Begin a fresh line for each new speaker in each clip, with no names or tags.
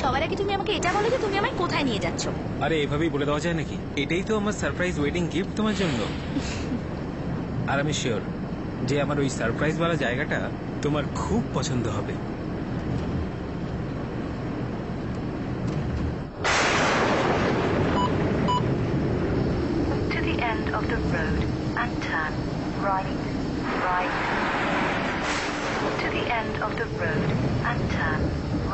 সবার আগে তুমি আমাকে এটা বলো যে তুমি আমায় কোথায় নিয়ে যাচ্ছ?
আরে এভাবেই বলে দেওয়া যায় নাকি? এটাই তো আমার সারপ্রাইজ ওয়েডিং গিফট তোমার জন্য। আর আমি শিওর যে আমার ওই সারপ্রাইজ वाला জায়গাটা তোমার খুব পছন্দ হবে।
To the end of the road and turn right, right. To the end of the road and turn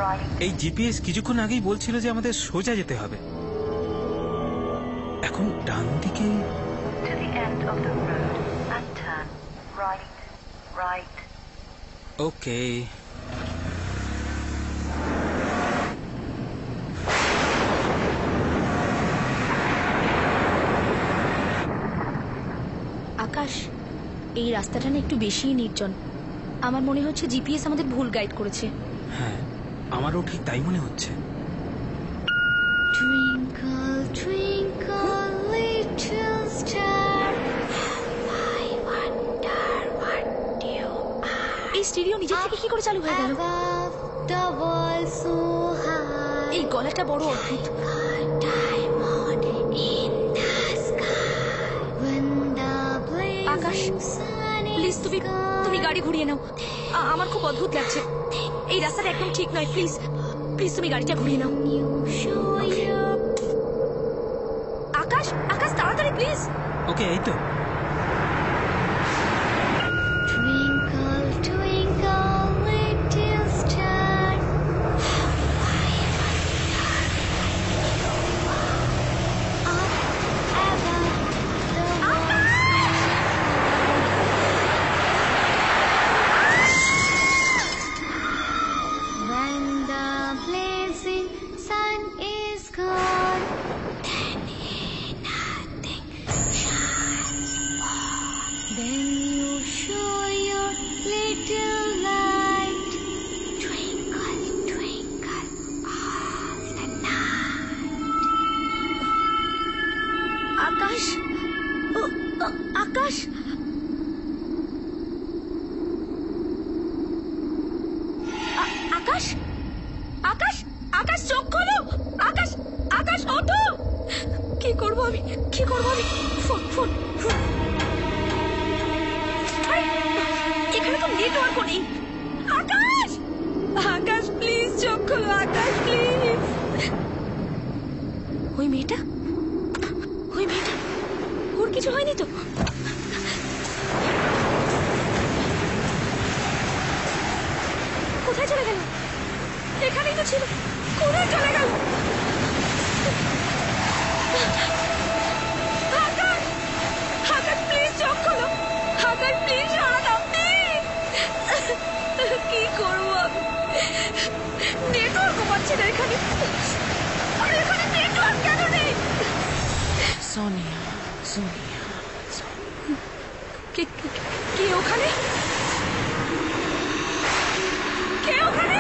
right.
এই জিপিএস কিছুক্ষণ আগেই বলছিল যে আমাদের সোজা যেতে হবে, এখন ডান দিকে।
To the end of the road and turn right, right.
ওকে।
আকাশ, এই রাস্তাটা না একটু বেশিই নির্জন। আমার মনে হচ্ছে জিপিএস আমাদের ভুল গাইড করেছে।
হ্যাঁ, আমারও ঠিক তাই মনে হচ্ছে।
Twinkle, twinkle, little star, how I wonder what you are. এই স্টেরিও নিজে থেকে কি করে চালু হয়ে গেল? এই গলাটা বড় অদ্ভুত। আকাশ, প্লিজ তুমি গাড়ি ঘুরিয়ে নাও। আমার খুব অদ্ভুত লাগছে। এই রাস্তাটা একদম ঠিক নয়। প্লিজ প্লিজ তুমি গাড়িটা ঘুরিয়ে নাও। আকাশ, আকাশ তাড়াতাড়ি প্লিজ।
ওকে, এই তো।
Twinkle, twinkle, little star, when the blazing sun is gone, then nothing shines on. Then you show your little light, twinkle, twinkle all the night. আকাশ, আকাশ, আকাশ, আকাশ, আকাশ চোখ খোলো। আকাশ, আকাশ ওঠো। কি করবো আমি, কি করবো আমি? Phone phone phone. আরে, এখানে তো নেটওয়ার্কও নেই। আকাশ, আকাশ প্লিজ চোখ খোলো। আকাশ প্লিজ। ওই মেয়েটা, ওই মেয়েটা, ওর কিছু হয়নি তো? কোথায় চলে গেল? এখানেই তো ছিল, কোথায় চলে গেল? আকাশ, আকাশ প্লিজ চোখ খোলো। আকাশ প্লিজ সাড়া দাও প্লিজ। কি করবো আমি? নেটওয়ার্কও পাচ্ছি না এখানে। আর এখানে নেটওয়ার্ক কেন নেই?
সোনিয়া, সোনিয়া,
কে ওখানে? কে ওখানে?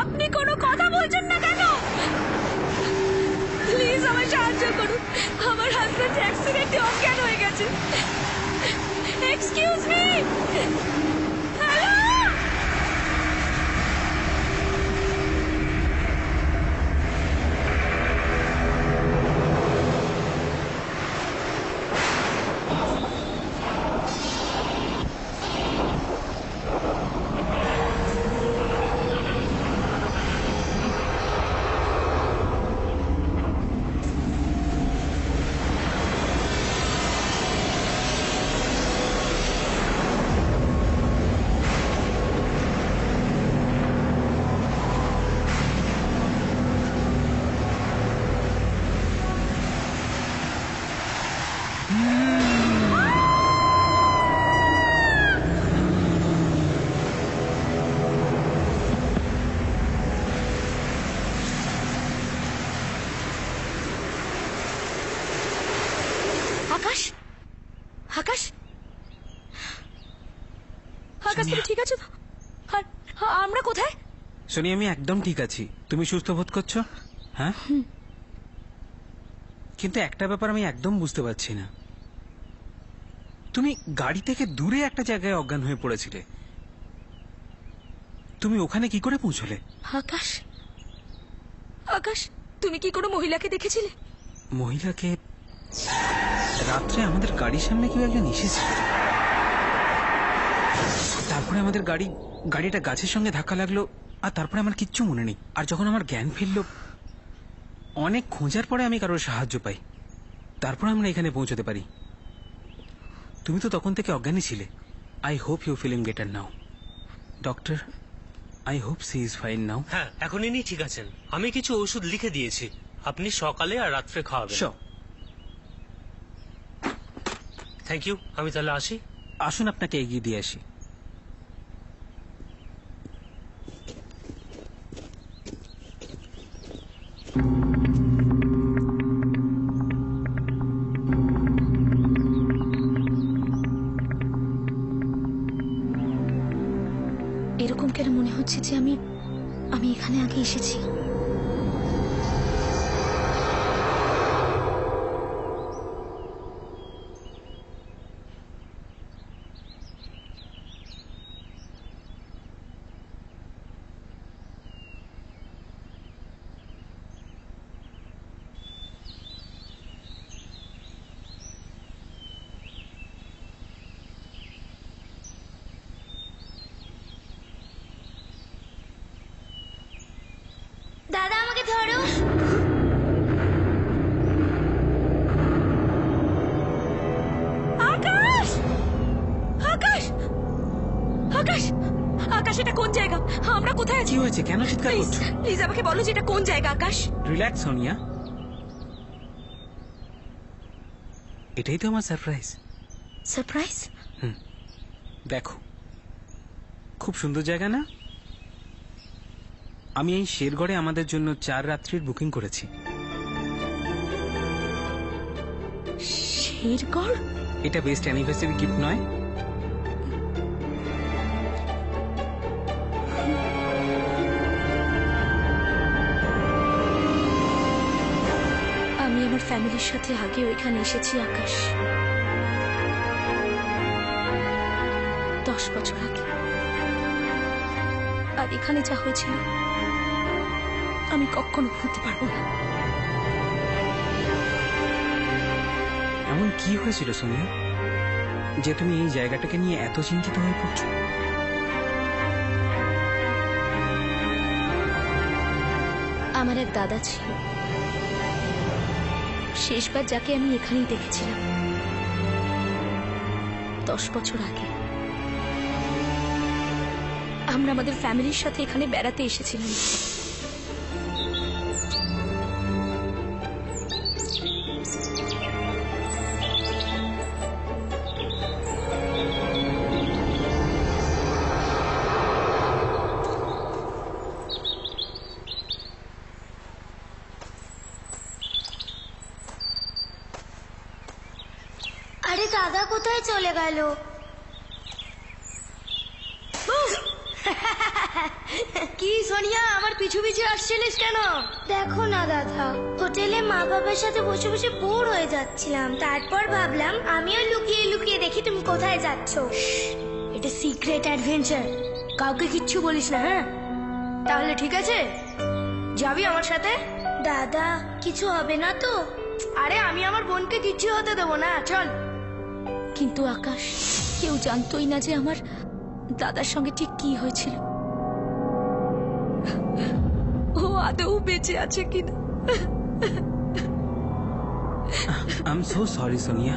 আপনি কোনো কথা বলছেন না কেন? প্লিজ আমায় সাহায্য করুন। আমার হাজবেন্ড অ্যাক্সিডেন্টে অজ্ঞান হয়ে গেছে। Excuse me. হ্যালো, আকাশ তুমি ঠিক আছো? আর আমরা কোথায়?
সোনিয়া, আমি একদম ঠিক আছি। তুমি সুস্থ বোধ করছো? হ্যাঁ, কিন্তু একটা ব্যাপার আমি একদম বুঝতে পারছি না। তুমি গাড়ি থেকে দূরে একটা জায়গায় অজ্ঞান হয়ে পড়েছিলে, তুমি ওখানে কি করে পৌঁছলে?
আকাশ, আকাশ তুমি কি কোনো মহিলাকে দেখেছিলে?
মহিলাকে? রাত্রে আমাদের গাড়ির সামনে কেউ একজন এসেছিল, তারপরে আমাদের গাড়িটা গাছের সঙ্গে ধাক্কা লাগলো, আর তারপরে আমার কিচ্ছু মনে নেই। আর যখন আমার জ্ঞান ফিরল, অনেক খোঁজার পরে আমি কারোর সাহায্য পাই, তারপর আমরা এখানে পৌঁছতে পারি। তুমি তো তখন থেকে অজ্ঞানী ছিলে। I hope you feeling better now. Doctor, I hope she is fine now.
হ্যাঁ, এখন ইনি ঠিক আছেন। আমি কিছু ওষুধ লিখে দিয়েছি, আপনি সকালে আর রাত্রে খাওয়াবেন।
Sure.
থ্যাংক ইউ, আমি তাহলে আসি।
আসুন আপনাকে এগিয়ে দিয়ে আসি।
এরকম কেন মনে হচ্ছে যে আমি এখানে আগে এসেছি? দাদা আমাকে ধরো। আকাশ, আকাশ, আকাশ, আকাশ এটা কোন জায়গা? আমরা কোথায় আছি?
কি হয়েছে? কেন চিৎকার
প্লিজ
করছো?
প্লিজ আমাকে বলো যে এটা কোন জায়গা। আকাশ,
রিল্যাক্স সোনিয়া, এটাই তো আমার সারপ্রাইজ।
সারপ্রাইজ?
দেখো, খুব সুন্দর জায়গা না? আমি এই শেরগড়ে আমাদের জন্য 4 রাত্রির বুকিং করেছি।
শেরগড়?
এটা বেস্ট অ্যানিভার্সারি গিফট নয়?
আমি আমার ফ্যামিলির সাথে আগেও এখানে এসেছি আকাশ, 10 বছর আগে। আর এখানে যা হয়েছিল আমি কখনো ভুলতে পারবো না।
এমন কি হয়েছিল সোনিয়া যে তুমি এই জায়গাটাকে নিয়ে এত চিন্তিত হয়ে পড়ছো?
আমার এক দাদা ছিল, শেষবার যাকে আমি এখানেই দেখেছিলাম 10 বছর আগে। আমরা আমাদের ফ্যামিলির সাথে এখানে বেড়াতে এসেছিলাম।
আরে দাদা কোথায় চলে গেল? কি সোনিয়া, আমার পিছু পিছু আসছিলিস কেন? দেখো না দাদা, হোটেলে মা বাবার সাথে বসে বসে বোর হয়ে যাচ্ছিলাম, তারপর ভাবলাম আমিও লুকিয়ে লুকিয়ে দেখি তুমি কোথায় যাচ্ছ। এটা সিক্রেট অ্যাডভেঞ্চার, কাউকে কিচ্ছু বলিস না, হ্যাঁ? তাহলে ঠিক আছে, যাবি আমার সাথে? দাদা কিছু হবে না তো? আরে আমি আমার বোনকে কিচ্ছু হতে দেবো না, চল।
কিন্তু আকাশ, কেউ জানতোই না যে আমার দাদার সঙ্গে ঠিক কি হয়েছিল। ও আদৌ বেঁচে আছে কিনা।
I am so sorry Sonia,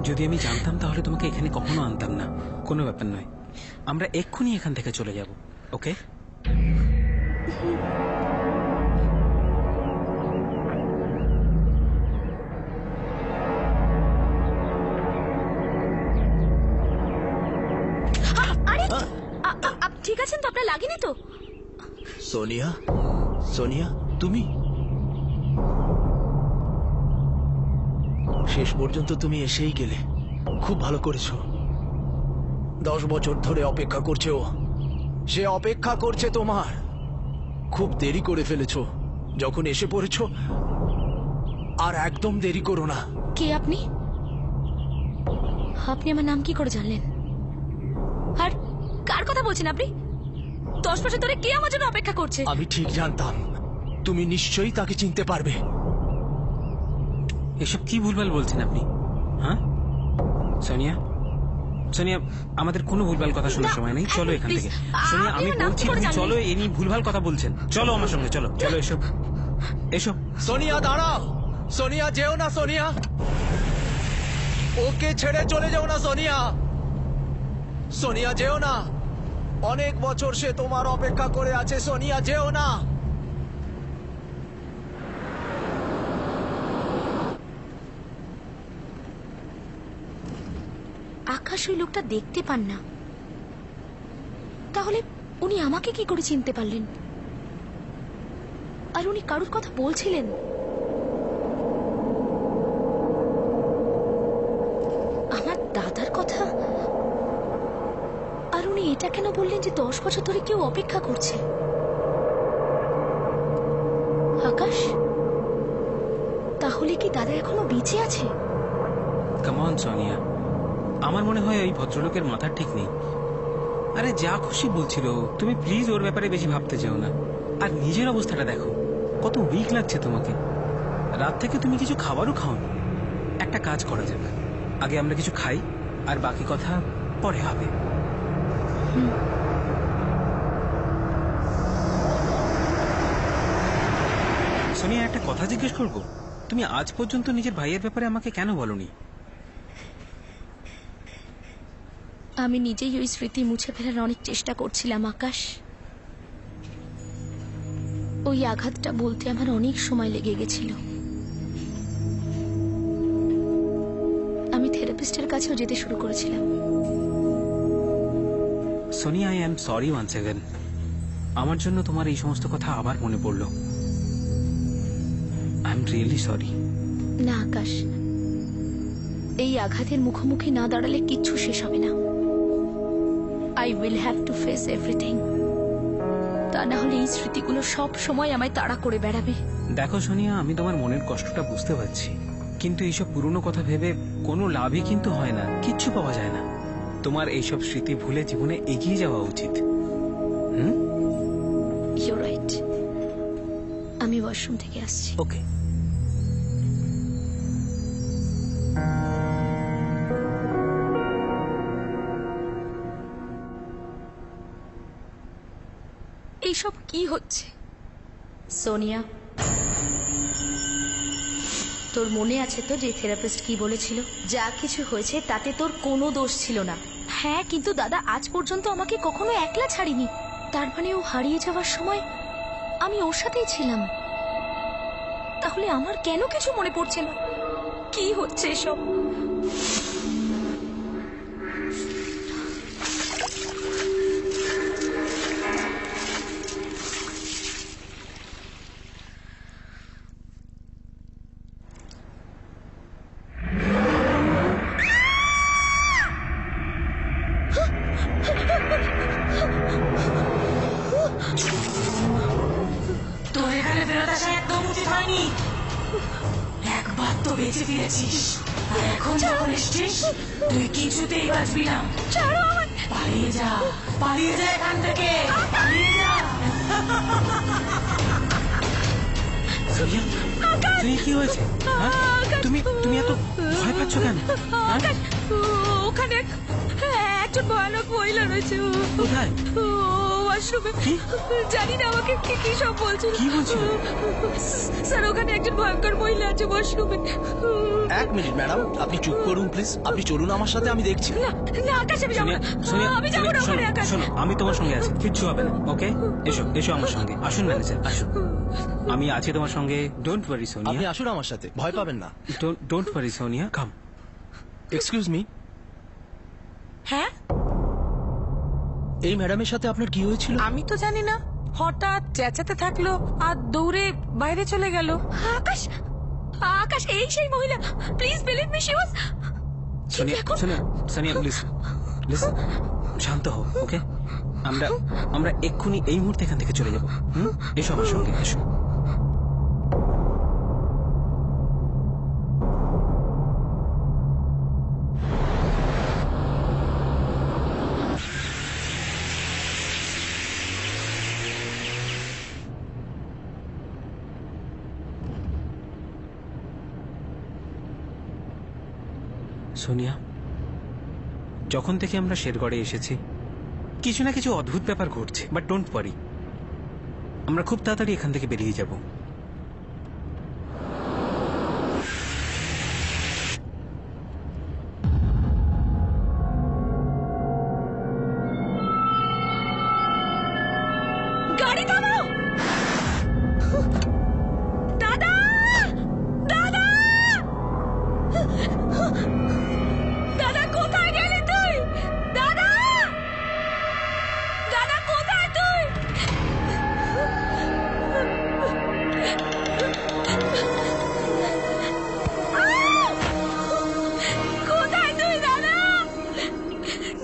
যদি আমি জানতাম তাহলে তোমাকে এখানে কখনো আনতাম না। কোনো ব্যাপার নয়, আমরা এক্ষুনি এখান থেকে চলে যাব, ওকে?
ঠিক আছেন তো? আপনার লাগেনি তো?
সোনিয়া, সোনিয়া তুমি শেষ পর্যন্ত তুমি এসেই গেলে, খুব ভালো করেছো। 10 বছর ধরে অপেক্ষা করছে ও। সে অপেক্ষা করছে তোমার। খুব দেরি করে ফেলেছো যখন এসে পড়েছো। আর একদম দেরি করো না।
কে আপনি? আপনি আমার নাম কি করে জানলেন? আর কার কথা বলছেন আপনি? 10 বছর ধরে কে আমার জন্য অপেক্ষা করছে?
আমি ঠিক জানতাম তুমি নিশ্চয়ই তাকে চিনতে পারবে।
এসব কি ভুলভাল বলছেন আপনি? হ্যাঁ সোনিয়া, সোনিয়া, আমাদের কোনো ভুলভাল কথা শোনার সময় নেই, চলো এখান থেকে। সোনিয়া, আমি বলছি তুমি চলো, এ নিয়ে ভুলভাল কথা বলছেন। চলো আমার সঙ্গে, চলো চলো, এসো এসো।
সোনিয়া দাঁড়াও, সোনিয়া যেও না, সোনিয়া ওকে ছেড়ে চলে যাও না, সোনিয়া। সোনিয়া যেও না, অনেক বছর সে তোমার অপেক্ষা করে আছে। সোনিয়া যেও না।
আকাশ ওই লোকটা দেখতে পান না, তাহলে উনি আমাকে কি করে চিনতে পারলেন? আর উনি কারুর কথা বলছিলেন। আমার দাদার কথা। আর উনি এটা কেন বললেন যে 10 বছর ধরে কেউ অপেক্ষা করছে? আকাশ, তাহলে কি দাদা এখনো বেঁচে আছে?
কাম অন সোনিয়া, আমার মনে হয় ওই ভদ্রলোকের মাথা ঠিক নেই। আরে যা খুশি বলছিল, তুমি প্লিজ ওর ব্যাপারে বেশি ভাবতে চাও না। আর নিজের অবস্থাটা দেখো, কত উইক লাগছে তোমাকে। রাত থেকে তুমি কিছু খাবারও খাওনি। একটা কাজ করা যাবে, আগে আমরা কিছু খাই, আর বাকি কথা পরে হবে। সোনিয়া, একটা কথা জিজ্ঞেস করবো? তুমি আজ পর্যন্ত নিজের ভাইয়ের ব্যাপারে আমাকে কেন বলনি?
আমি নিজেই ওই স্মৃতি মুছে ফেলার অনেক চেষ্টা করছিলাম আকাশ। ওই আঘাতটা বলতে আমার অনেক সময় লেগে গেছিল। আমি থেরাপিস্টের কাছেও যেতে শুরু করেছিলাম।
Sonia, I am sorry once again. আমার জন্য তোমার এই সমস্ত কথা আবার মনে পড়লো। I am really sorry.
না আকাশ, এই আঘাতের মুখোমুখি না দাঁড়ালে কিচ্ছু শেষ হবে না। I will have to face everything. তা না হলে এই স্মৃতিগুলো সব সময় আমায় তাড়া করে বেড়াবে।
দেখো সোনিয়া, আমি তোমার মনের কষ্টটা বুঝতে পারছি, কিন্তু এইসব পুরনো কথা ভেবে কোনো লাভই কিন্তু হয় না, কিচ্ছু পাওয়া যায় না। তোমার এইসব স্মৃতি ভুলে জীবনে এগিয়ে যাওয়া উচিত।
You're right. আমি ওয়াশরুম থেকে আসছি।
ওকে।
এইসব কি হচ্ছে?
সোনিয়া, তোর মনে আছে তো যে থেরাপিস্ট কি বলেছিল? যা কিছু হয়েছে তাতে তোর কোনো দোষ ছিল না।
হ্যাঁ, কিন্তু দাদা আজ পর্যন্ত আমাকে কখনো একলা ছাড়িনি। তার মানে ও হারিয়ে যাওয়ার সময় আমি ওর সাথেই ছিলাম। তাহলে আমার কেন কিছু মনে পড়ছে না? কি হচ্ছে এসব?
তোর এখানে ফেরত আসা একদম উচিত হয়নি। একবার তো বেঁচে ফিরেছিস, আর এখন যখন এসছিস তুই কিছুতেই বাঁচবি না। পালিয়ে যা, পালিয়ে যা এখান থেকে, পালিয়ে যা।
সোনিয়া, সোনিয়া, কি হয়েছে? হ্যাঁ? তুমি তুমি এত ভয় পাচ্ছ কেন? হ্যাঁ?
ওখানে একজন ভয়ানক মহিলা রয়েছে।
কোথায়?
ওয়াশরুমে।
কি?
জানি না, আমাকে কি সব বলছিল।
কি বলছিল?
স্যার, ওখানে একজন ভয়ঙ্কর মহিলা আছে ওয়াশরুমে।
1 মিনিট ম্যাডাম, আপনি চুপ করুন প্লিজ। আপনি চলুন আমার সাথে, আমি দেখছি।
না না আকাশ, আমি যাবো
সোনিয়া,
না।
সোনিয়া,
আমি যাবো না ওখানে আকাশ।
শোনো, আমি তোমার সঙ্গে আছি, কিচ্ছু হবে না। ওকে, এসো এসো আমার সঙ্গে। আসুন ম্যানেজার, আসুন। আমি আছি তোমার সঙ্গে। ডোন্ট ওয়ারি
আপনি
সোনিয়া,
আসুন আমার সাথে, ভয় পাবেন না।
Don't worry Sonia, come.
Excuse me,
হ্যাঁ,
এই ম্যাডামের সাথে আপনার কি হয়েছিল?
আমি তো জানি না, হঠাৎ চেঁচাতে থাকলো আর দৌড়ে বাইরে চলে গেল।
আকাশ, আকাশ, এই সেই মহিলা। Please believe me, she was.
Sonia, Sonia, Sonia, please listen, শান্ত হও, ওকে? আমরা আমরা এক্ষুনি এই মুহূর্তে এখান থেকে চলে যাবো। এসো আমার সঙ্গে, এসো। সোনিয়া, যখন থেকে আমরা শেরগড়ে এসেছি কিছু না কিছু অদ্ভুত ব্যাপার ঘটছে, বাট ডোন্ট ওয়ারি, আমরা খুব তাড়াতাড়ি এখান থেকে বেরিয়ে যাব।
গাড়ি থামাও! দাদা! দাদা! দাদা, কোথায় গেলি তুই? দাদা! দাদা, কোথায় তুই? কোথায় তুই দাদা?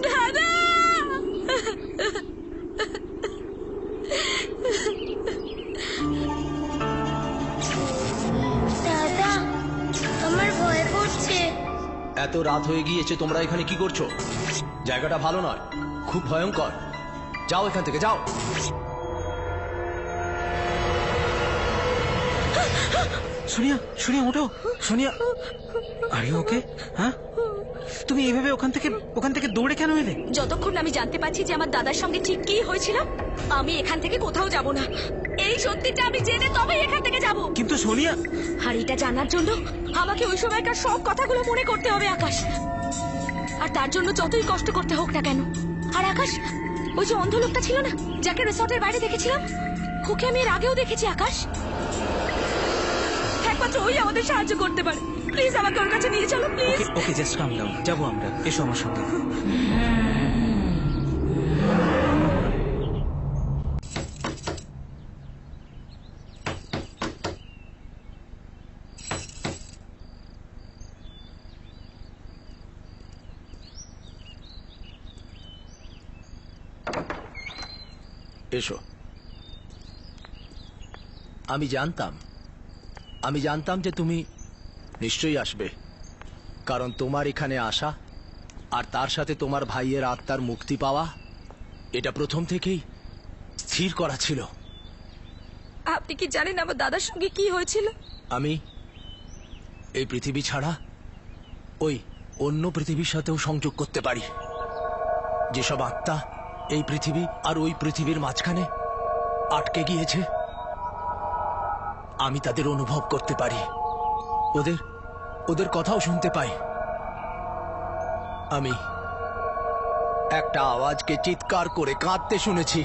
দাদা!
দাদা, আমার ভয় করছে।
এত রাত হয়ে গিয়েছে, তোমরা এখানে কি করছো? জায়গাটা ভালো নয়, খুব ভয়ঙ্কর। যাও এখান থেকে, যাও।
সোনিয়া, সোনিয়া ওঠো, সোনিয়া। আরে ওকে? হ্যাঁ, তুমি এইভাবে ওখান থেকে দৌড়ে কেন এলে?
যতক্ষণ না আমি জানতে পারছি যে আমার দাদার সঙ্গে ঠিক কি হয়েছিল, আমি এখান থেকে কোথাও যাব না। এই সত্যিটা আমি জেনে তবেই এখান থেকে যাব।
কিন্তু সোনিয়া,
আর এটা জানার জন্য আমাকে ওই সময়কার সব কথাগুলো মনে করতে হবে আকাশ। আর তার জন্য যতই কষ্ট করতে হোক না কেন। আর আকাশ, ওই যে অন্ধ লোকটা ছিল না, যাকে রিসর্টের বাইরে দেখেছিলাম, ওকে আমি এর আগেও দেখেছি আকাশ। একমাত্র ওই আমাদের সাহায্য করতে পারে। প্লিজ আমাকে ওর কাছে নিয়ে চলো, please.
Okay okay, just calm down, যাবো আমরা। এসো আমার সঙ্গে।
এসো। আমি জানতাম যে তুমি নিশ্চয়ই আসবে, কারণ তোমার এখানে আসা আর তার সাথে তোমার ভাইয়ের আত্মার মুক্তি পাওয়া, এটা প্রথম থেকেই স্থির করা ছিল।
আপনি কি জানেন আমার দাদার সঙ্গে কি হয়েছিল?
আমি এই পৃথিবী ছাড়া ওই অন্য পৃথিবীর সাথেও সংযোগ করতে পারি। যেসব আত্মা এই পৃথিবী আর ওই পৃথিবীর মাঝখানে আটকে গিয়েছে, আমি তাদের অনুভব করতে পারি, ওদের কথাও শুনতে পাই। আমি একটা আওয়াজকে চিৎকার করে কাঁদতে শুনেছি।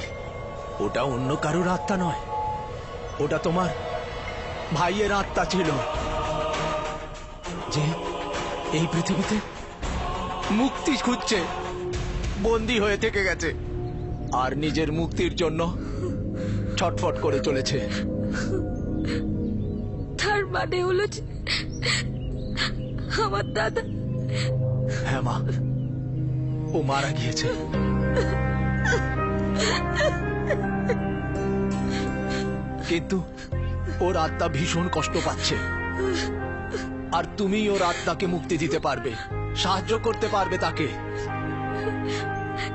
ওটা অন্য কারোর আত্মা নয়, ওটা তোমার ভাইয়ের আত্মা ছিল, যে এই পৃথিবীতে মুক্তি খুঁজছে, বন্দী হয়ে থেকে গেছে আর নিজের মুক্তির জন্য ছটফট করে চলেছে।
তার মানে হলো যে আমার দাদা।
হ্যাঁ মা, ও মারা গিয়েছে। কিন্তু ওর আত্মা ভীষণ কষ্ট পাচ্ছে, আর তুমি ওর আত্মাকে মুক্তি দিতে পারবে, সাহায্য করতে পারবে তাকে।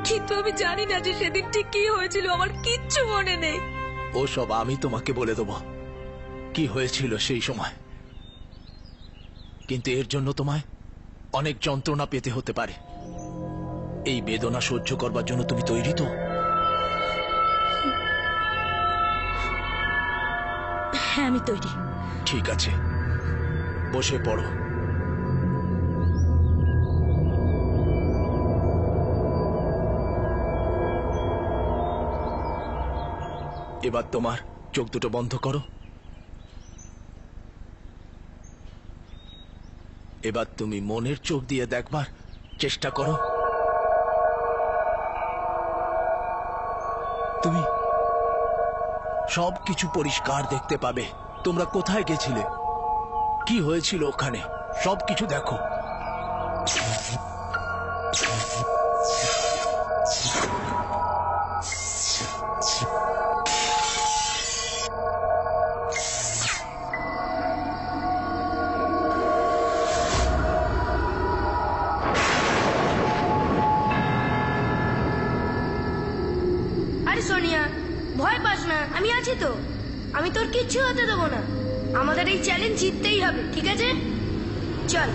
কিন্তু আমি জানি না যে সেদিন ঠিক কি হয়েছিল, আমার কিচ্ছু মনে নেই।
ওসব আমি তোমাকে বলে দেব কি হয়েছিল সেই সময়। কিন্তু এর জন্য তোমায় অনেক যন্ত্রণা পেতে হতে পারে। এই বেদনা সহ্য করবার জন্য তুমি তৈরি তো?
হ্যাঁ, আমি তৈরি।
ঠিক আছে, বসে পড়ো। এবার তোমার চোখ দুটো বন্ধ করো। এবার তুমি মনের চোখ দিয়ে দেখবার চেষ্টা করো। তুমি সবকিছু পরিষ্কার দেখতে পাবে। তোমরা কোথায় গেছিলে, কি হয়েছিল ওখানে, সবকিছু দেখো।
আরে সোনিয়া, ভয় পাস না, আমি আছি তো। আমি তোর কিচ্ছু হতে দেবো না। আমাদের এই চ্যালেঞ্জ জিততেই হবে, ঠিক আছে? চল।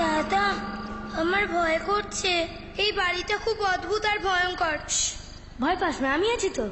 দাদা, আমার ভয় করছে। এই বাড়িটা খুব অদ্ভুত আর ভয়ঙ্কর। ভয় পাস না, আমি আছি তো।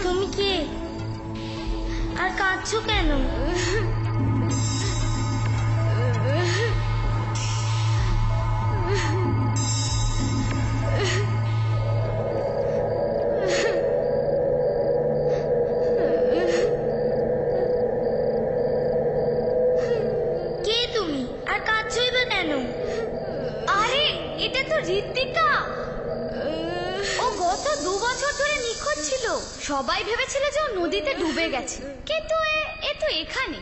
তুমি কে? আর কাঁদছো কেন? কে তুমি? আর কাঁদছোই বা কেন?
আরে এটা তো ঋত্বিকা। ও গত 2 বছর ধরে নিখোঁজ ছিল। সবাই ভেবেছিল যে ও নদীতে ডুবে গেছে, কিন্তু এ তো এখানে।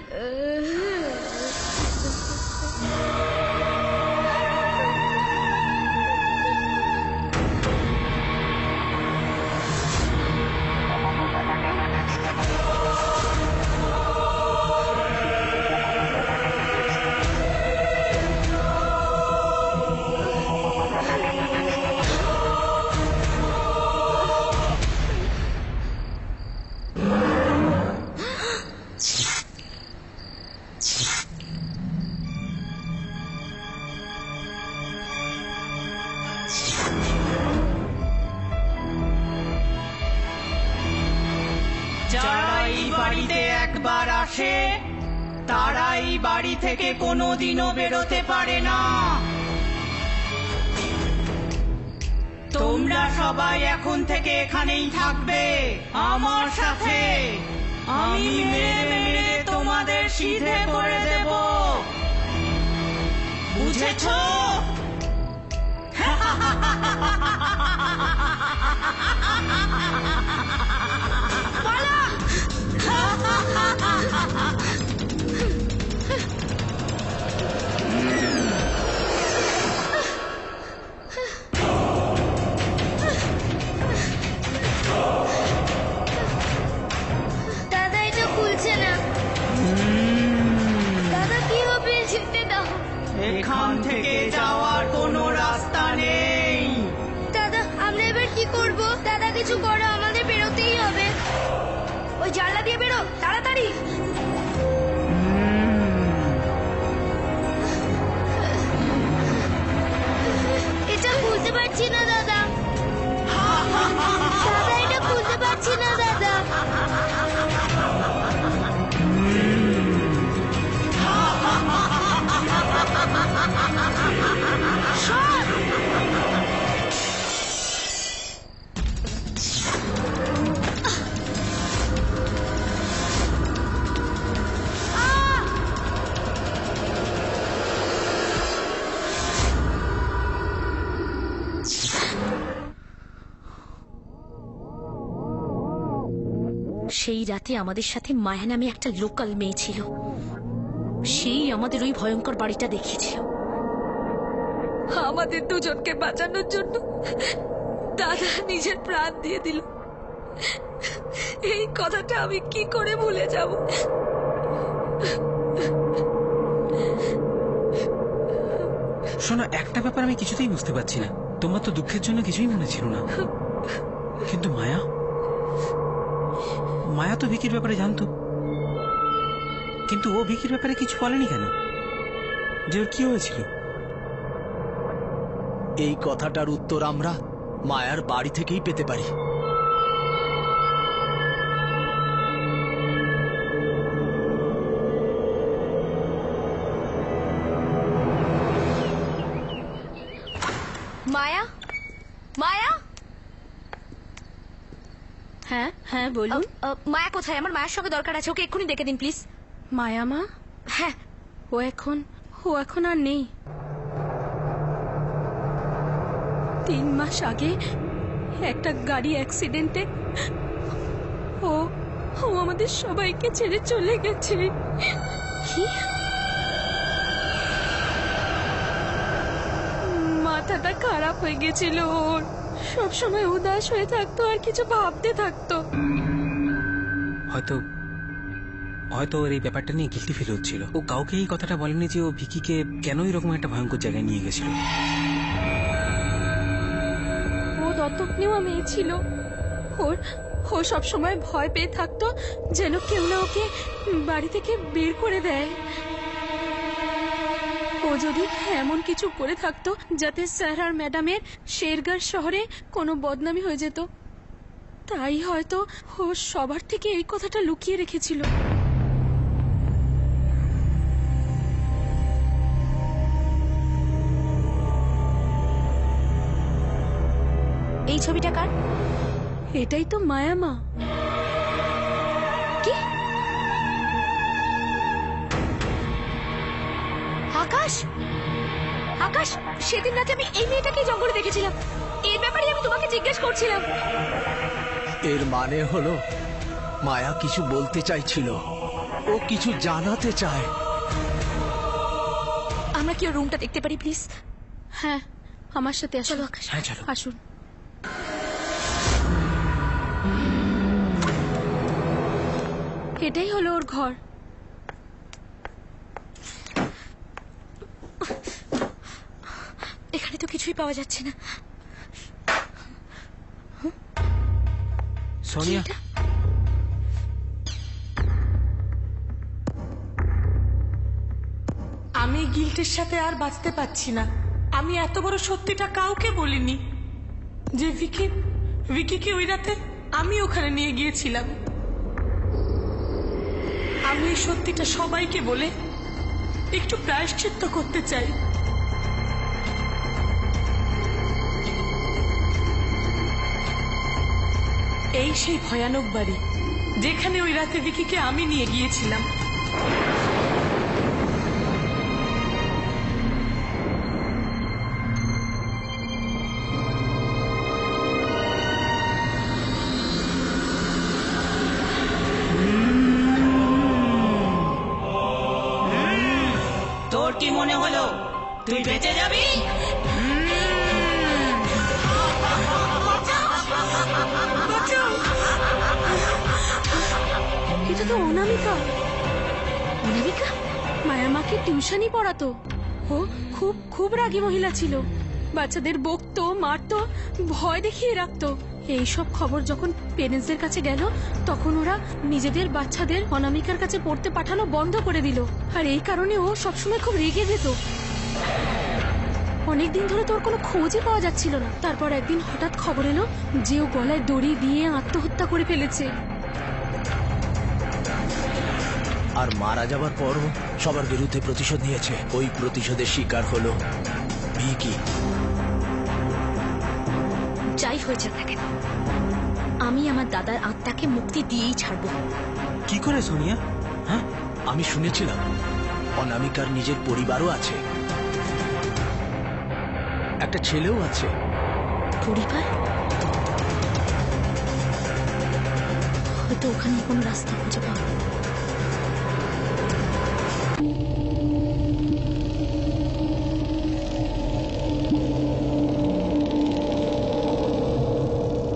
যারা এই বাড়িতে একবার আসে তারা এই বাড়ি থেকে কোনোদিনও বেরোতে পারে না। তোমরা সবাই এখন থেকে এখানেই থাকবে আমার সাথে। আমি মেরে মেরে তোমাদের সিধে করে দেব, বুঝেছো?
দাদা, এটা খুলছে না। দাদা, কি হবে? যেতে দাও।
এখান থেকে যাওয়ার কোনো রাস্তা নেই।
দাদা, আমরা এবার কি করব? দাদা, কিছু করো, আমাদের বেরোতেই হবে। ওই জানলা দিয়ে বেরো, তাড়াতাড়ি। এটা খুলতে পারছি না দাদা। দাদা, এটা খুলতে পারছি না দাদা।
সেই রাতে আমাদের সাথে মায়া নামে একটা লোকাল মেয়ে ছিল। সেই আমাদের ওই ভয়ঙ্কর বাড়িটা দেখিয়েছিল।
আমাদের দুজনকে বাঁচানোর জন্য দাদা নিজের প্রাণ দিয়ে দিল। এই কথাটা আমি কি করে ভুলে যাব?
শোনো, একটা ব্যাপার আমি কিছুতেই বুঝতে পারছি না। তোমার তো দুঃখের জন্য কিছুই মনে ছিল না, কিন্তু মায়া মায়া তো ভিকির ব্যাপারে জানতো, কিন্তু ও ভিকির ব্যাপারে কিছু বলেনি কেন? যে ওর কি হয়েছিল?
এই কথাটার উত্তর আমরা মায়ার বাড়ি থেকেই পেতে পারি।
মায়া, মায়া।
হ্যাঁ হ্যাঁ বলুন।
মায়া কোথায়? আমার মায়ের সঙ্গে দরকার আছে, ওকে এক্ষুনি ডেকে দিন প্লিজ।
মায়া মা?
হ্যাঁ।
ও এখন আর নেই। 3 মাস আগে একটা গাড়ি অ্যাক্সিডেন্টে ও আমাদের সবাইকে ছেড়ে চলে গেছে।
কি?
মাথাটা খারাপ হয়ে গেছিল ওর, সবসময় উদাস হয়ে থাকতো আর কিছু ভাবতে থাকতো।
হয়তো ওর এই ব্যাপারটা নিয়ে গিল্টি ফিল হচ্ছিল। ও কাউকে এই কথাটা বলেনি যে ও ভিকিকে কেন এরকম একটা ভয়ঙ্কর জায়গায় নিয়ে গেছিল।
ও দত্তক নেওয়া মেয়ে ছিল। ও সবসময় ভয় পেয়ে থাকতো যেন কেউ না ওকে বাড়ি থেকে বের করে দেয়। ও যদি এমন কিছু করে থাকতো যাতে স্যার আর ম্যাডামের শেরগড় শহরে কোনো বদনামি হয়ে যেত, তাই হয়তো ও সবার থেকে এই কথাটা লুকিয়ে রেখেছিল।
এই ছবিটা কার?
এটাই তো মায়া মা।
কি? আকাশ, আকাশ, সেদিন রাতে আমি এই মেয়েটাকে জঙ্গলে দেখেছিলাম। এর ব্যাপারে আমি তোমাকে জিজ্ঞেস করছিলাম।
এর মানে হলো মায়া কিছু বলতে চাইছিল, ও কিছু জানাতে চায়।
আমরা কি ওর রুমটা দেখতে পারি প্লিজ?
হ্যাঁ, আমার সাথে আসো।
চলো আকাশ।
হ্যাঁ চলো।
আসুন। এটাই হলো ওর ঘর।
এখানে তো কিছুই পাওয়া যাচ্ছে না।
সোনিয়া,
কি এটা?
আমি গিল্টের সাথে আর বাঁচতে পারছি না। আমি এত বড় সত্যিটা কাউকে বলিনি যে ভিকিকে ওই রাতে আমি ওখানে নিয়ে গিয়েছিলাম। আমি এই সত্যিটা সবাইকে বলে একটু প্রায়শ্চিত্ত করতে চাই। এই সেই ভয়ানক বাড়ি যেখানে ওই রাতে ভিকিকে আমি নিয়ে গিয়েছিলাম। তোর কি মনে হলো তুই বেঁচে যাবি?
এটা তো অনামিকা।
অনামিকা?
মায়া মাকে টিউশনই পড়াতো। ও খুব রাগী মহিলা ছিল। বাচ্চাদের বকতো, মারতো, ভয় দেখিয়ে রাখতো। এইসব খবর যখন পেরেন্টসদের কাছে গেল, তখন ওরা নিজেদের বাচ্চাদের অনামিকার কাছে পড়তে পাঠানো বন্ধ করে দিল। আর এই কারণে ও সবসময় খুব রেগে যেত। অনেকদিন ধরে তোর কোনো খোঁজই পাওয়া যাচ্ছিল না। তারপর একদিন হঠাৎ খবর এলো যে ও গলায় দড়ি দিয়ে আত্মহত্যা করে ফেলেছে।
আর মারা যাবার পরও সবার বিরুদ্ধে প্রতিশোধ নিয়েছে। ওই প্রতিশোধের শিকার হলো ভিকি।
যাই হয়েছে না কেন, আমি আমার দাদার আত্মাকে মুক্তি দিয়েই ছাড়বো।
কি করে সোনিয়া? হ্যাঁ,
আমি শুনেছিলাম অনামিকার নিজের পরিবারও আছে, একটা ছেলেও আছে।
পরিবার? হয়তো ওখানে কোনো রাস্তা খুঁজে পাবো।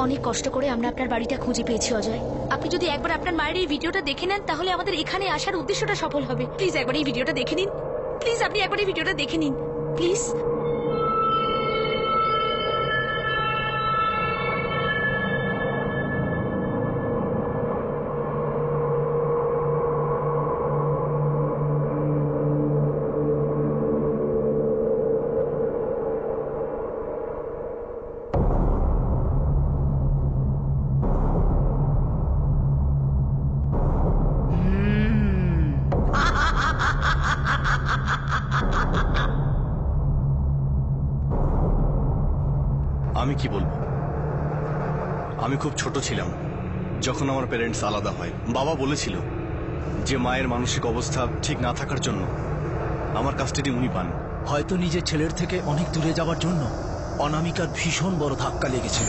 অনেক কষ্ট করে আমরা আপনার বাড়িটা খুঁজে পেয়েছি অজয়। আপনি যদি একবার আপনার মায়ের এই ভিডিওটা দেখে নেন তাহলে আমাদের এখানে আসার উদ্দেশ্যটা সফল হবে। প্লিজ একবার এই ভিডিওটা দেখে নিন। প্লিজ আপনি একবার এই ভিডিওটা দেখে নিন প্লিজ।
আমি কি বলবো, আমি খুব ছোট ছিলাম যখন আমার প্যারেন্টস আলাদা হয়। বাবা বলেছিল যে মায়ের মানসিক অবস্থা ঠিক না থাকার জন্য আমার কাস্টাডি উনি পান।
হয়তো নিজের ছেলের থেকে অনেক দূরে যাওয়ার জন্য অনামিকার ভীষণ বড় ধাক্কা লেগেছিল।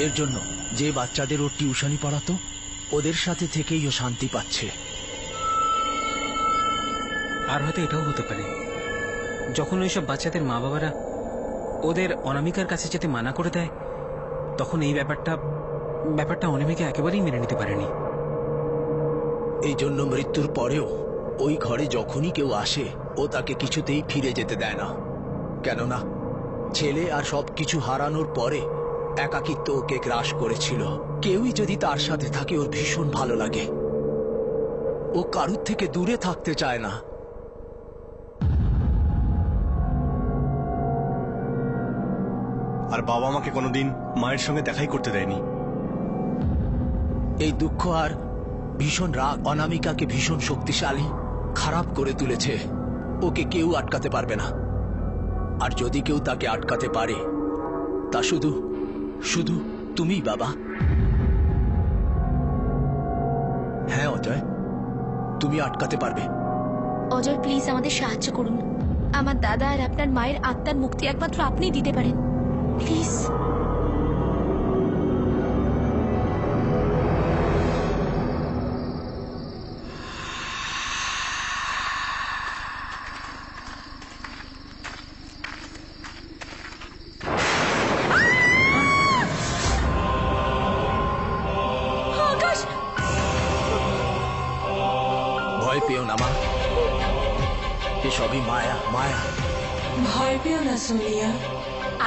এর জন্য যে বাচ্চাদের ও টিউশনি পড়াতো ওদের সাথে থেকেই ও শান্তি পাচ্ছে।
আর হয়তো এটাও হতে পারে, যখন ওইসব বাচ্চাদের মা বাবারা ওদের অনামিকার কাছে যেতে মানা করে দেয়, তখন এই ব্যাপারটা অনামিকা একেবারেই মেনে নিতে পারেনি।
এই জন্য মৃত্যুর পরেও ওই ঘরে যখনই কেউ আসে ও তাকে কিছুতেই ফিরে যেতে দেয় না। কেননা ছেলে আর সবকিছু হারানোর পরে একাকিত্ব ওকে গ্রাস করেছিল। কেউই যদি তার সাথে থাকে ওর ভীষণ ভালো লাগে, ও কারুর থেকে দূরে থাকতে চায় না।
আর বাবা আমাকে কোনোদিন মায়ের সঙ্গে দেখাই করতে দেয়নি।
এই দুঃখ আর ভীষণ রাগ অনামিকাকে ভীষণ শক্তিশালী, খারাপ করে তুলেছে। ওকে কেউ আটকাতে পারবে না। আর যদি কেউ তাকে আটকাতে পারে তা শুধু শুধু তুমিই বাবা। হ্যাঁ অজয়, তুমি আটকাতে পারবে।
অজয় প্লিজ আমাদের সাহায্য করুন। আমার দাদা আর আপনার মায়ের আত্মার মুক্তি একমাত্র আপনিই দিতে পারেন, প্লিজ।
ভয় পেও না মা, এসবই মায়া মায়া।
ভয় পেও না সোনিয়া,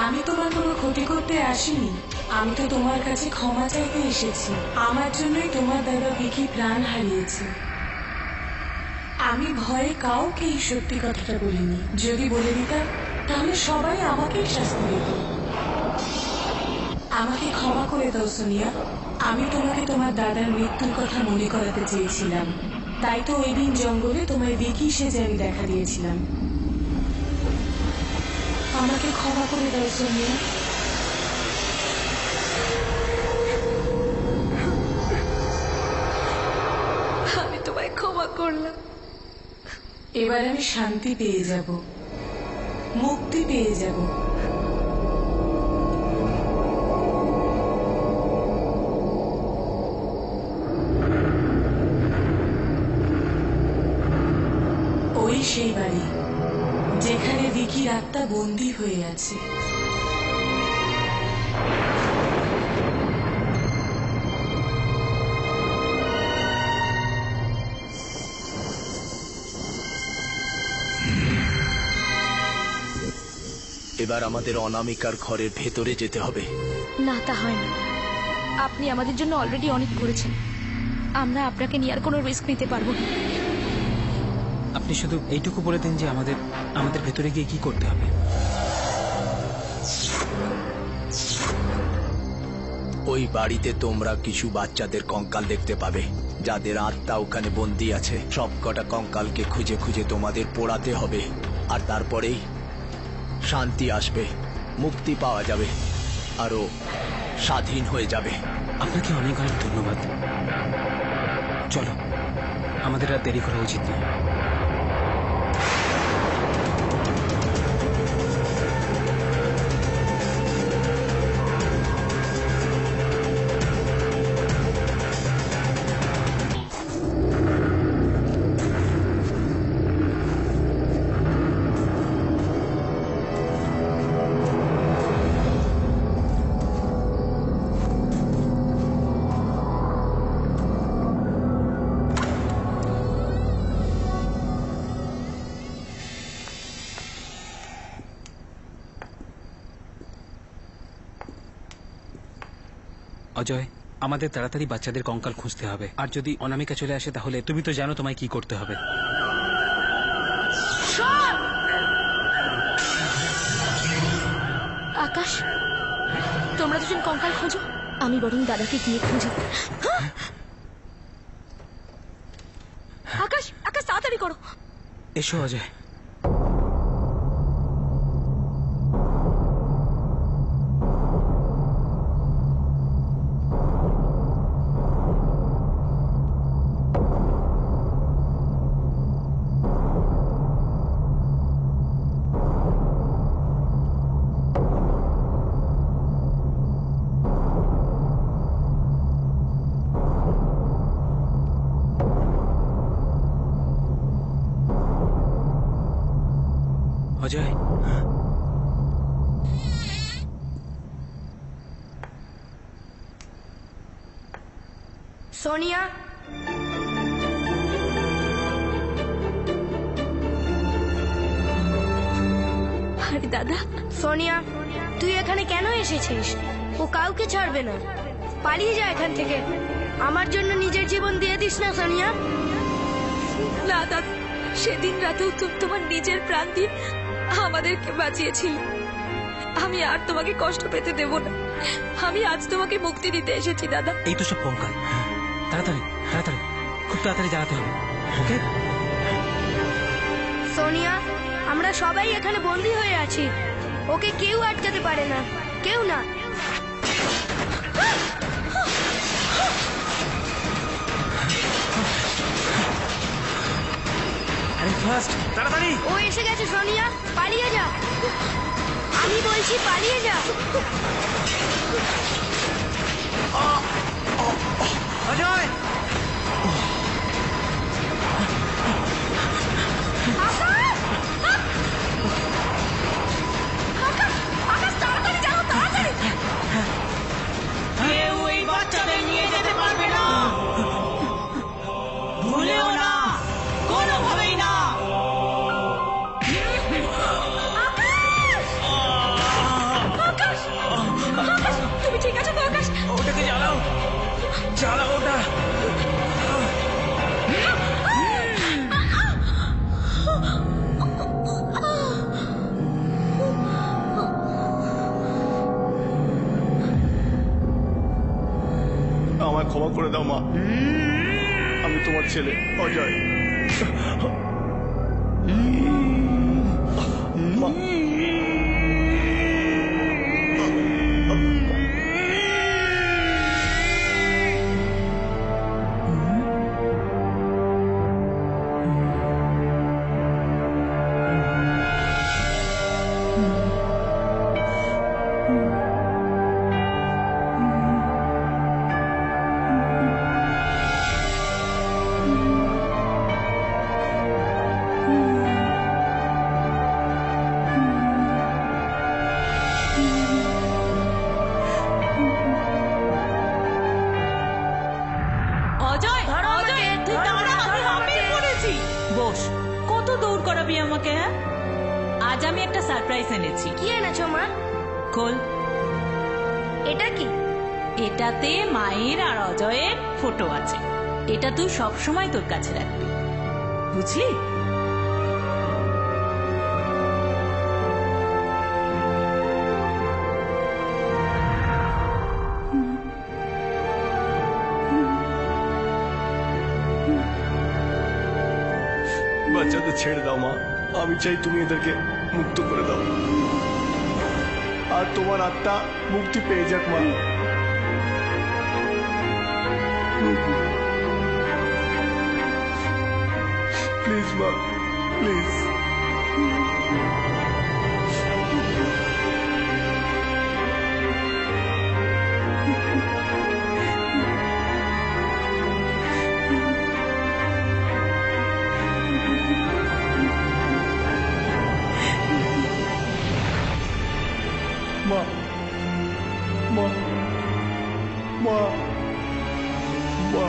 আমি তোমার কোনো ক্ষতি করতে আসিনি। আমি তো তোমার কাছে ক্ষমা চাইতে এসেছি। আমার জন্যই তোমার দাদা বিকি প্রাণ হারিয়েছে। আমি ভয়ে কাউকে এই সত্যি কথাটা বলিনি। যদি বলে দিতাম তাহলে সবাই আমাকেই শাস্তি দিত। আমাকে ক্ষমা করে দাও সোনিয়া। আমি তোমাকে তোমার দাদার মৃত্যুর কথা মনে করাতে চেয়েছিলাম, তাই তো ওই দিন জঙ্গলে তোমায় বিকি সেজে আমি দেখা দিয়েছিলাম। আমাকে ক্ষমা করে দাও সোনিয়া।
আমি তোমায় ক্ষমা করলাম।
এবার আমি শান্তি পেয়ে যাব, মুক্তি পেয়ে যাব। ওই সেই বাড়ি যেখানে ভিকির আত্মা বন্দী হয়ে আছে।
এবার আমাদের অনামিকার ঘরের ভেতরে যেতে হবে।
না, তা হয় না। আপনি আমাদের জন্য অলরেডি অনেক করেছেন। আমরা আপনাকে নিয়ে আর কোনো রিস্ক নিতে পারবো না।
আপনি শুধু এইটুকু বলে দিন যে আমাদের ভেতরে গিয়ে কি করতে হবে।
ওই বাড়িতে তোমরা কিছু বাচ্চাদের কঙ্কাল দেখতে পাবে, যাদের আত্মা ওখানে বন্দী আছে। সব কটা কঙ্কালকে খুঁজে খুঁজে তোমাদের পোড়াতে হবে। আর তারপরেই শান্তি আসবে, মুক্তি পাওয়া যাবে, আরো স্বাধীন হয়ে যাবে।
আপনাকে অনেক অনেক ধন্যবাদ। চলো, আমাদের আর দেরি করা উচিত নয়। অজয়, আমাদের তাড়াতাড়ি বাচ্চাদের কঙ্কাল খুঁজতে হবে। আর যদি অনামিকা চলে আসে তাহলে তুমি তো জানো তোমায় কি করতে হবে।
আকাশ, তোমরা দুজন কঙ্কাল খোঁজো, আমি বরং দাদাকে গিয়ে খুঁজি। আকাশ, আকাশ তাড়াতাড়ি করো।
এসো অজয়। অজয়,
সোনিয়া,
আরে দাদা,
সোনিয়া, তুই এখানে কেন এসেছিস? ও কাউকে ছাড়বে না। পালিয়ে যা এখান থেকে। আমার জন্য নিজের জীবন দিয়ে দিস না সোনিয়া।
না দাদা, সেদিন রাতেও তুমি তোমার নিজের প্রাণ দিয়ে আমাদেরকে বাঁচিয়েছিলে। আমি আর তোমাকে কষ্ট পেতে দেব না। আমি আজ তোমাকে মুক্তি দিতে এসেছি দাদা।
এই তো সব কঙ্কাল। তাড়াতাড়ি তাড়াতাড়ি, খুব তাড়াতাড়ি জানাতে হবে, ওকে?
সোনিয়া, আমরা সবাই এখানে বন্দী হয়ে আছি। ওকে কেউ আটকাতে পারে না, কেউ না।
তাড়াতাড়ি!
ও এসে গেছে সোনিয়া, পালিয়ে যা। আমি বলছি পালিয়ে যা।
অজয়!
কেউ এই বাচ্চাদের নিয়ে যেতে পারবে না, ভুলেও না, কোনোভাবেই না।
তুমি ঠিক আছো তো আকাশ?
ওটাকে জ্বালাও, জ্বালাও ওটা।
আমায় ক্ষমা করে দাও মা, আমি তোমার ছেলে অজয়। মা,
অজয়, অজয়, তুই দাঁড়া, আমি হাঁপিয়ে পড়েছি। বস, কত দৌড় করাবি আমাকে? হ্যাঁ, আজ আমি একটা সারপ্রাইজ এনেছি।
কি এনেছো মা?
খোল।
এটা কি?
এটাতে মায়ের আর অজয়ের ফটো আছে। এটা তুই সব সময় তোর কাছে রাখবি, বুঝলি?
বাচ্চাদের ছেড়ে দাও মা, আমি চাই তুমি এদেরকে মুক্ত করে দাও, আর তোমার আত্মা মুক্তি পেয়ে যাক মা। প্লিজ মা, প্লিজ। মা, মা, মা, মা।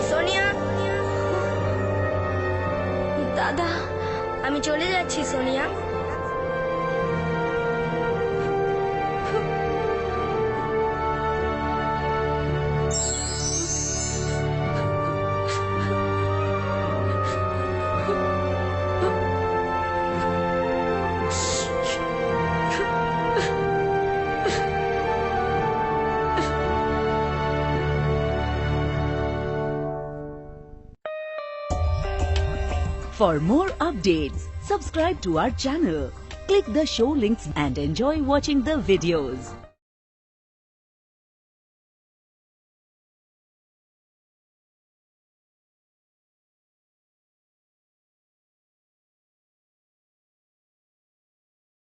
সোনিয়া,
দাদা,
আমি চলে যাচ্ছি Sonia.
For more updates, subscribe to our channel, click the show links and enjoy watching the videos.